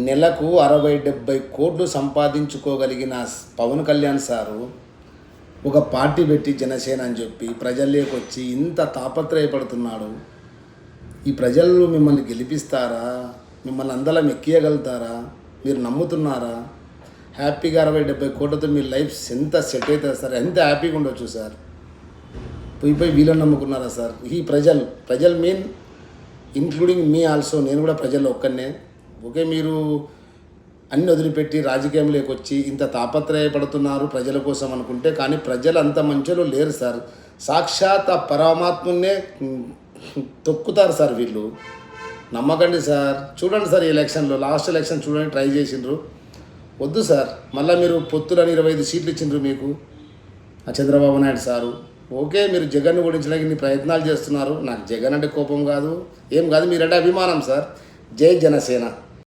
నెలకు 60-70 కోట్లు సంపాదించుకోగలిగిన పవన్ కళ్యాణ్ సారు ఒక పార్టీ పెట్టి జనసేన అని చెప్పి ప్రజల్లోకి వచ్చి ఇంత తాపత్రయపడుతున్నాడు. ఈ ప్రజలు మిమ్మల్ని గెలిపిస్తారా? మిమ్మల్ని అందరం ఎక్కియగలుగుతారా? మీరు నమ్ముతున్నారా? హ్యాపీగా 60-70 కోట్లతో మీ లైఫ్ ఎంత సెట్ అవుతుంది సార్? ఎంత హ్యాపీగా ఉండొచ్చు సార్? పోయి వీళ్ళని నమ్ముకున్నారా సార్? ఈ ప్రజలు మీన్ ఇంక్లూడింగ్ మీ ఆల్సో, నేను కూడా ప్రజల్లో ఒక్కనే. ఓకే, మీరు అన్ని వదిలిపెట్టి రాజకీయంలోకి వచ్చి ఇంత తాపత్రయపడుతున్నారు ప్రజల కోసం అనుకుంటే, కానీ ప్రజలు అంత మంచిలో లేరు సార్. సాక్షాత్ ఆ పరమాత్మనే తొక్కుతారు సార్ వీళ్ళు. నమ్మకండి సార్. చూడండి సార్, ఈ ఎలక్షన్లో లాస్ట్ ఎలక్షన్ చూడండి, ట్రై చేసిండ్రు. వద్దు సార్, మళ్ళీ మీరు పొత్తులని 25 సీట్లు ఇచ్చిండ్రు మీకు ఆ చంద్రబాబు నాయుడు సారు. ఓకే, మీరు జగన్ను ఓడించడానికి ఇన్ని ప్రయత్నాలు చేస్తున్నారు. నాకు జగన్ అంటే కోపం కాదు, ఏం కాదు, మీరంటే అభిమానం సార్. జై జనసేన.